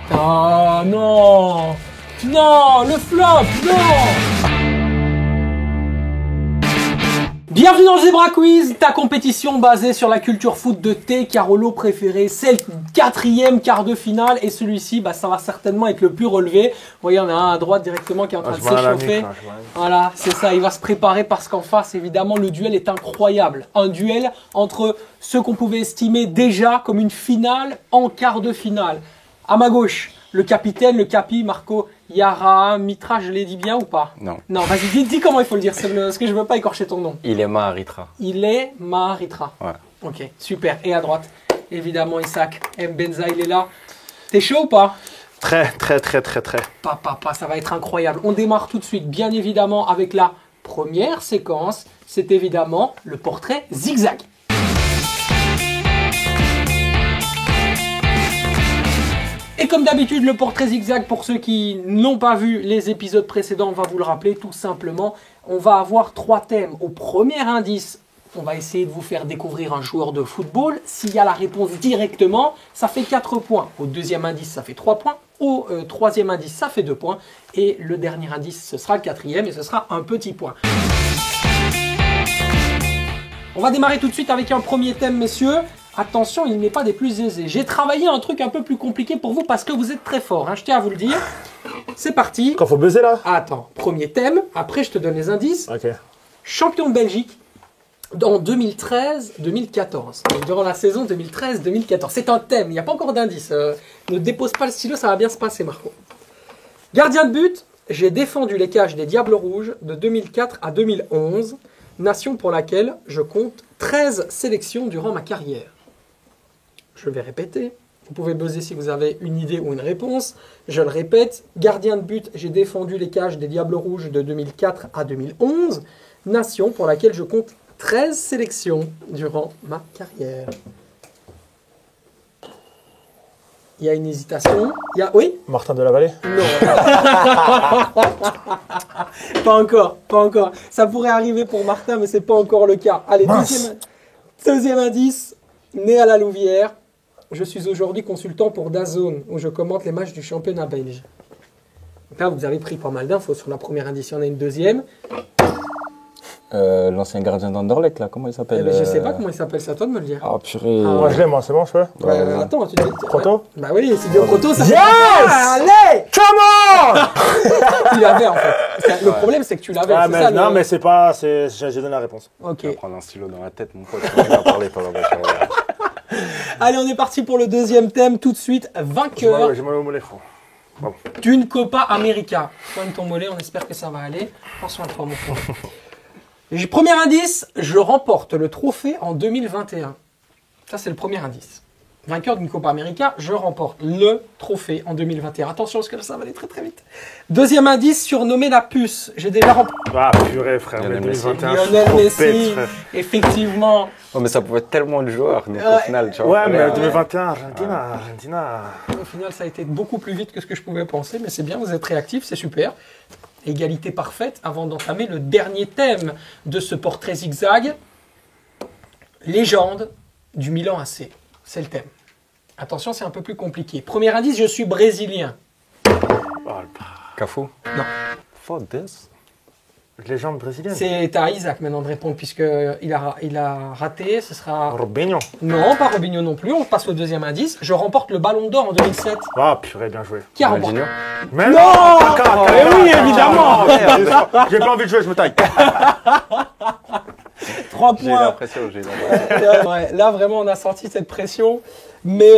Oh non. Non, le flop, non. Bienvenue dans le Zebra Quiz, ta compétition basée sur la culture foot de tes Carolo préférés. C'est le 4e quart de finale et celui-ci, ça va certainement être le plus relevé. Vous voyez, on a un à droite directement qui est en train de s'échauffer. Voilà, c'est ça, il va se préparer parce qu'en face, évidemment, le duel est incroyable. Un duel entre ceux qu'on pouvait estimer déjà comme une finale en quart de finale. À ma gauche, le capitaine, le capi, Marco Yara Mitra, je l'ai dit bien ou pas? Non. Non, vas-y, dis comment il faut le dire, parce que je veux pas écorcher ton nom. Il est Maharitra. Il est Maharitra. Ouais. Ok, super. Et à droite, évidemment, Isaac Mbenza, il est là. T'es chaud ou pas? Très. Papa, ça va être incroyable. On démarre tout de suite, bien évidemment, avec la première séquence. C'est évidemment le portrait zigzag. Et comme d'habitude, le portrait zigzag, pour ceux qui n'ont pas vu les épisodes précédents, on va vous le rappeler tout simplement. On va avoir 3 thèmes. Au premier indice, on va essayer de vous faire découvrir un joueur de football. S'il y a la réponse directement, ça fait 4 points. Au deuxième indice, ça fait 3 points. Au troisième indice, ça fait 2 points. Et le dernier indice, ce sera le 4e et ce sera un petit point. On va démarrer tout de suite avec un premier thème, messieurs. Attention, il n'est pas des plus aisés. J'ai travaillé un truc un peu plus compliqué pour vous parce que vous êtes très forts. Je tiens à vous le dire. C'est parti. Quand faut buzzer là? Attends, premier thème. Après, je te donne les indices. Ok. Champion de Belgique en 2013-2014. Durant la saison 2013-2014. C'est un thème, il n'y a pas encore d'indice. Ne dépose pas le stylo, ça va bien se passer, Marco. Gardien de but, j'ai défendu les cages des Diables Rouges de 2004 à 2011. Nation pour laquelle je compte 13 sélections durant ma carrière. Je vais répéter. Vous pouvez buzzer si vous avez une idée ou une réponse. Je le répète. Gardien de but, j'ai défendu les cages des Diables Rouges de 2004 à 2011. Nation pour laquelle je compte 13 sélections durant ma carrière. Il y a une hésitation. Il y a... Oui? Martin de la Vallée? Non. Pas encore. Ça pourrait arriver pour Martin, mais c'est pas encore le cas. Allez, deuxième indice. Né à la Louvière, je suis aujourd'hui consultant pour DAZN, où je commente les matchs du championnat belge. Donc là, vous avez pris pas mal d'infos sur la première indice. Il y en a une deuxième. L'ancien gardien d'Anderlecht, là, comment il s'appelle? Je sais pas comment il s'appelle, c'est à toi de me le dire. Ah, purée. Moi je l'ai, moi, c'est bon, je fais. Attends, tu dis... Proto? Bah oui, c'est bien Proto, ça. Yes! Allez! Come Tu l'avais en fait. Le problème, c'est que tu l'avais. on! Ça, non, mais c'est pas. J'ai donné la réponse. Ok. Tu vas prendre un stylo dans la tête, mon pote. On va parler pendant la voiture. Allez, on est parti pour le deuxième thème tout de suite. Vainqueur J'ai mal au mollet, frère. Bon. d'une Copa América. Soigne ton mollet, on espère que ça va aller. Prends soin de toi, mon frère. Premier indice, je remporte le trophée en 2021. Ça, c'est le premier indice. Vainqueur d'une Copa América, je remporte le trophée en 2021. Attention, parce que ça va aller très très vite. Deuxième indice, surnommé la puce. J'ai déjà remporté... Ah, purée, frère. Lionel 2021, Lionel Messi, bête, frère. effectivement. Oh, mais ça pouvait être tellement de joueurs, donc au final, tu vois. Ouais, mais 2021, Argentina. Au final, ça a été beaucoup plus vite que ce que je pouvais penser, mais c'est bien, vous êtes réactifs, c'est super. Égalité parfaite avant d'entamer le dernier thème de ce portrait zigzag. Légende du Milan AC. C'est le thème. Attention, c'est un peu plus compliqué. Premier indice, je suis brésilien. Cafu? Non. For this? Légende brésilienne. C'est à Isaac maintenant de répondre, puisqu'il a raté. Ce sera... Robinho. Non, pas Robinho non plus. On passe au deuxième indice. Je remporte le Ballon d'Or en 2007. Ah, purée, bien joué. Qui a remporté? Mais Non! Mais oui, évidemment. J'ai pas envie de jouer, je me taille. 3 J'ai eu points. l'impression, j'ai eu l'impression. Ouais, là, vraiment, on a senti cette pression. Mais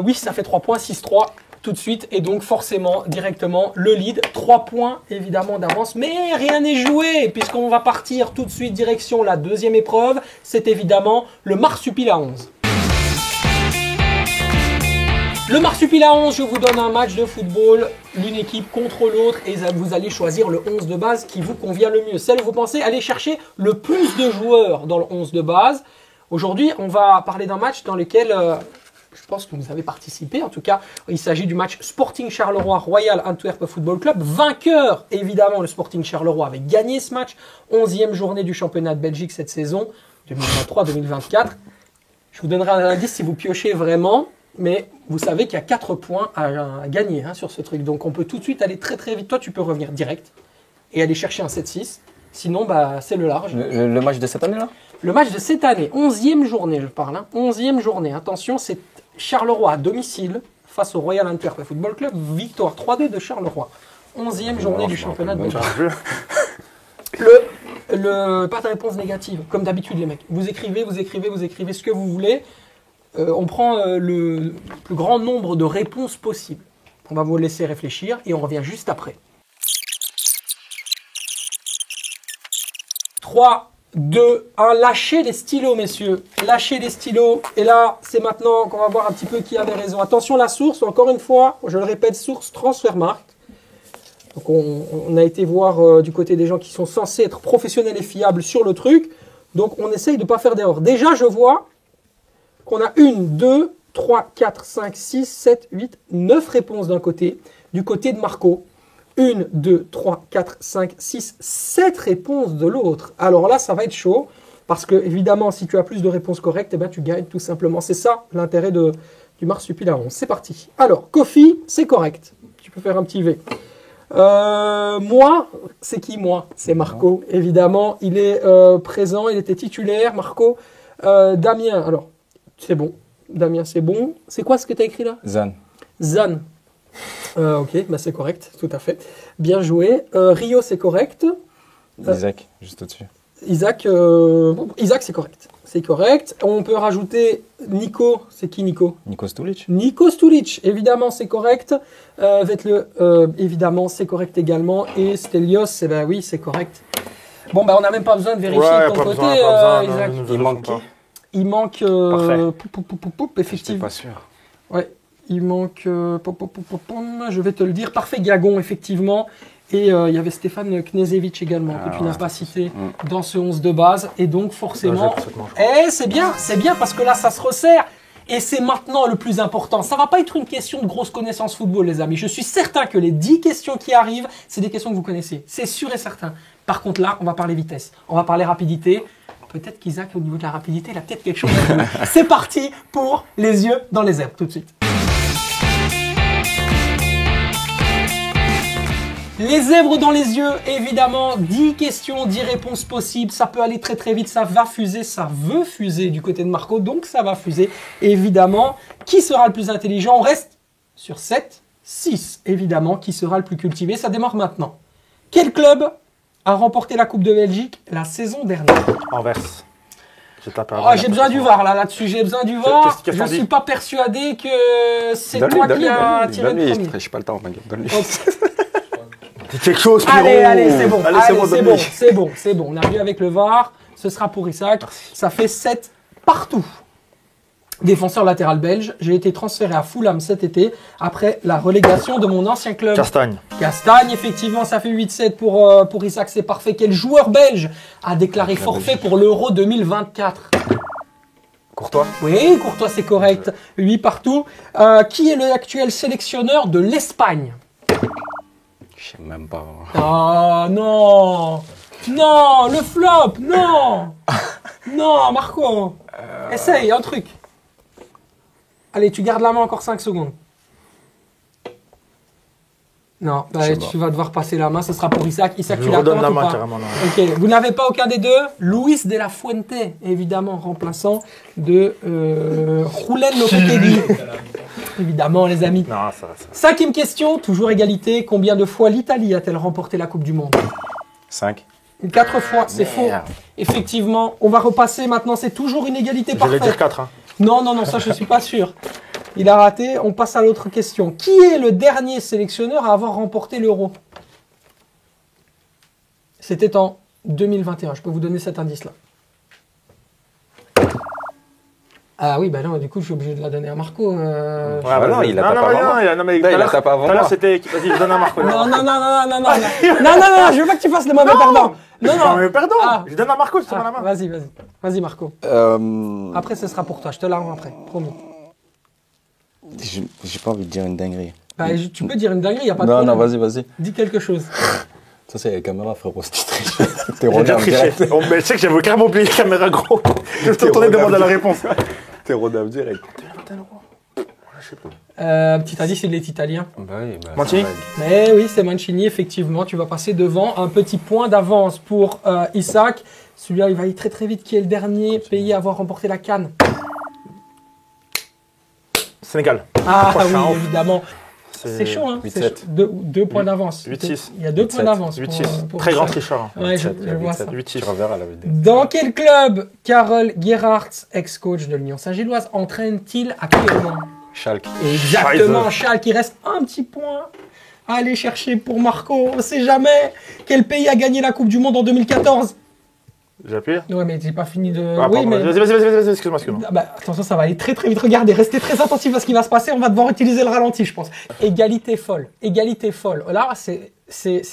oui, ça fait 3 points, 6-3 tout de suite. Et donc, forcément, directement, le lead. 3 points, évidemment, d'avance. Mais rien n'est joué, puisqu'on va partir tout de suite direction la deuxième épreuve. C'est évidemment le marsupil à 11. Le marsupil à 11, je vous donne un match de football, l'une équipe contre l'autre, et vous allez choisir le 11 de base qui vous convient le mieux. Celle où vous pensez aller chercher le plus de joueurs dans le 11 de base. Aujourd'hui, on va parler d'un match dans lequel je pense que vous avez participé. En tout cas, il s'agit du match Sporting Charleroi Royal Antwerp Football Club. Vainqueur, évidemment, le Sporting Charleroi avait gagné ce match. 11e journée du championnat de Belgique cette saison, 2023-2024. Je vous donnerai un indice si vous piochez vraiment. Mais vous savez qu'il y a 4 points à gagner sur ce truc. Donc on peut tout de suite aller très très vite. Toi, tu peux revenir direct et aller chercher un 7-6. Sinon, c'est le large. Le match de cette année-là? Le match de cette année, 11e journée, je parle. 11e journée. Attention, c'est Charleroi à domicile face au Royal Antwerp Football Club. Victoire 3-2 de Charleroi. 11e journée du championnat de Belgique. Pas de réponse négative, comme d'habitude les mecs. Vous écrivez ce que vous voulez. On prend le plus grand nombre de réponses possibles. On va vous laisser réfléchir et on revient juste après. 3, 2, 1, lâchez les stylos, messieurs. Lâchez les stylos. Et là, c'est maintenant qu'on va voir un petit peu qui avait raison. Attention, la source, encore une fois, je le répète, source Transfermarkt. Donc on a été voir du côté des gens qui sont censés être professionnels et fiables sur le truc. Donc on essaye de ne pas faire d'erreur. Déjà, je vois qu'on a 1, 2, 3, 4, 5, 6, 7, 8, 9 réponses d'un côté. Du côté de Marco, 1, 2, 3, 4, 5, 6, 7 réponses de l'autre. Alors là, ça va être chaud. Parce que, évidemment, si tu as plus de réponses correctes, eh ben, tu gagnes tout simplement. C'est ça l'intérêt du marsupilami à 11. C'est parti. Alors, Kofi, c'est correct. Tu peux faire un petit V. Moi, c'est qui moi? C'est Marco, évidemment. Il est présent, il était titulaire. Marco, Damien, alors, c'est bon. Damien, c'est bon. C'est quoi ce que tu as écrit là? Zan. Zan. Ok, c'est correct, tout à fait. Bien joué. Rio, c'est correct. Isaac, juste au-dessus. Isaac, c'est correct. C'est correct. On peut rajouter Nico. C'est qui Nico? Nico Stulic. Nico Stulic, évidemment, c'est correct. Vetle, évidemment, c'est correct également. Et Stelios, oui, c'est correct. Bon, on n'a même pas besoin de vérifier de ton côté, Isaac. Il manque qui? Il manque... effectivement. Je suis pas sûr. Ouais, il manque... je vais te le dire. Parfait Gagon, effectivement. Et il y avait Stéphane Knežević également, que tu n'as pas cité dans ce 11 de base. Et donc, forcément... c'est bien parce que là, ça se resserre. Et c'est maintenant le plus important. Ça va pas être une question de grosse connaissance football, les amis. Je suis certain que les 10 questions qui arrivent, c'est des questions que vous connaissez. C'est sûr et certain. Par contre, là, on va parler vitesse. On va parler rapidité. Peut-être qu'Isaac, au niveau de la rapidité, il a peut-être quelque chose à dire. C'est parti pour les yeux dans les airs, tout de suite. Les zèbres dans les yeux, évidemment, 10 questions, 10 réponses possibles, ça peut aller très très vite, ça va fuser, ça veut fuser du côté de Marco, donc ça va fuser, évidemment. Qui sera le plus intelligent? On reste sur 7, 6, évidemment, qui sera le plus cultivé? Ça démarre maintenant. Quel club a remporté la Coupe de Belgique la saison dernière? Anvers. J'ai besoin du VAR là-dessus, j'ai besoin du VAR. Je ne suis pas persuadé que c'est toi qui as tiré le premier. Je n'ai pas le temps, donne-lui. C'est quelque chose, Pierrot. Allez, c'est bon. C'est bon. On a vu avec le VAR. Ce sera pour Isaac. Ça fait 7 partout. Défenseur latéral belge. J'ai été transféré à Fulham cet été après la relégation de mon ancien club. Castagne, effectivement, ça fait 8-7 pour Isaac. C'est parfait. Quel joueur belge a déclaré forfait pour l'Euro 2024? Courtois. Oui, Courtois, c'est correct. 8 partout. Qui est l'actuel sélectionneur de l'Espagne? Je sais même pas. Oh non! Non, le flop! Non! Non, Marco! Essaye, un truc. Allez, tu gardes la main encore 5 secondes. Non, tu vas devoir passer la main, ce sera pour Isaac. Isaac, tu la redonne la ou main pas? carrément. Ok, vous n'avez pas aucun des deux? Luis de la Fuente, évidemment, remplaçant de Julen Lopetegui. Évidemment, les amis. Non, ça. 5e question, toujours égalité. Combien de fois l'Italie a-t-elle remporté la Coupe du Monde? 5. 4 fois, c'est faux. Effectivement, on va repasser maintenant, c'est toujours une égalité parfaite. J'allais dire 4. Non, ça je suis pas sûr. Il a raté, on passe à l'autre question. Qui est le dernier sélectionneur à avoir remporté l'Euro? C'était en 2021, je peux vous donner cet indice-là. Ah oui, non, du coup, je suis obligé de la donner à Marco. Non, il a tapé avant. Non, mais il a tapé avant. Tout à l'heure, c'était... Vas-y, je donne à Marco. Non, je veux pas que tu fasses le mauvais perdant. Non, pardon. Je donne à Marco, je te donne la main. Vas-y, Marco. Après, ce sera pour toi, je te la rends après, promis. J'ai pas envie de dire une dinguerie. Tu peux dire une dinguerie, il n'y a pas de problème. Non, vas-y. Dis quelque chose. Ça, c'est la caméra, frérot, si tu triches. T'es rodé direct. Mais tu sais que j'avais carrément oublié la caméra, gros. Je te retourner demander la réponse. T'es rodé direct. sais plus. Petit indice, il est italien. Bah oui, bah, Mancini. Mais oui, c'est Mancini, effectivement. Tu vas passer devant. Un petit point d'avance pour Isaac. Celui-là, il va aller très très vite. Qui est le dernier pays à avoir remporté la CAN? Sénégal. Ah Prochain. oui, évidemment. C'est chaud, hein. 8-7. Deux points d'avance. 8-6. Il y a 2 points d'avance. 8-6. pour Très grand Isaac. tricheur. Ouais, je vois ça. 8-6. Tu reverras la vidéo. Dans quel club Karel Gerhardt, ex-coach de l'Union Saint-Gilloise, entraîne-t-il actuellement? Schalke. Exactement, Schalke. Il reste un petit point à aller chercher pour Marco. On ne sait jamais quel pays a gagné la Coupe du Monde en 2014. J'ai appuyé. Ouais, mais j'ai pas fini de... Ah, oui, pardon, mais... vas-y, excuse-moi. Ah bah, attention, ça va aller très très vite. Regardez, restez très attentifs à ce qui va se passer. On va devoir utiliser le ralenti, je pense. Égalité folle. Égalité folle. Là, c'est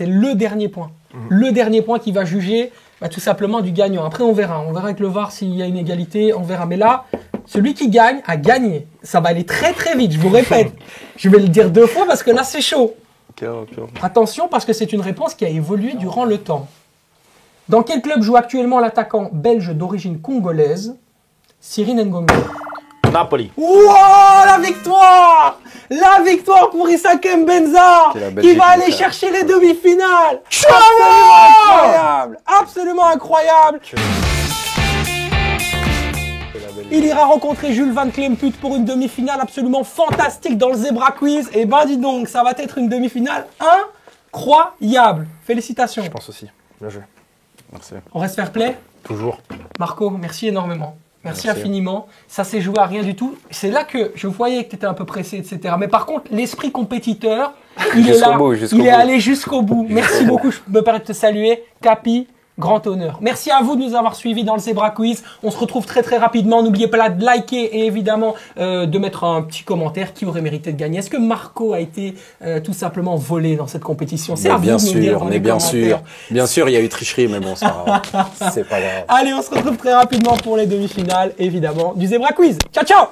le dernier point. Le dernier point qui va juger tout simplement du gagnant. Après, on verra. On verra avec le VAR s'il y a une égalité. On verra. Mais là, celui qui gagne a gagné. Ça va aller très très vite. Je vous répète. Je vais le dire 2 fois parce que là, c'est chaud. Attention, parce que c'est une réponse qui a évolué durant le temps. Dans quel club joue actuellement l'attaquant belge d'origine congolaise, Cyril Ngombe? Napoli. Wow, la victoire! La victoire pour Issa Kembenza, qui va aller chercher les demi-finales. Absolument incroyable. Il ira rencontrer Jules Van Klemput pour une demi-finale absolument fantastique dans le Zebra Quiz. Et ben dis donc, ça va être une demi-finale incroyable. Félicitations. Je pense aussi. Bien joué. Merci. On reste fair play? Toujours. Marco, merci énormément. Merci infiniment. Ça s'est joué à rien du tout. C'est là que je voyais que tu étais un peu pressé, etc. Mais par contre, l'esprit compétiteur, il est là. Il est allé jusqu'au bout. Merci beaucoup. Je me permets de te saluer. Capi, grand honneur. Merci à vous de nous avoir suivis dans le Zebra Quiz. On se retrouve très très rapidement. N'oubliez pas de liker et évidemment de mettre un petit commentaire qui aurait mérité de gagner. Est-ce que Marco a été tout simplement volé dans cette compétition? C'est à vous de nous dire dans les commentaires. Bien sûr, il y a eu tricherie, mais bon, c'est pas grave. C'est pas grave. Allez, on se retrouve très rapidement pour les demi-finales, évidemment, du Zebra Quiz. Ciao, ciao!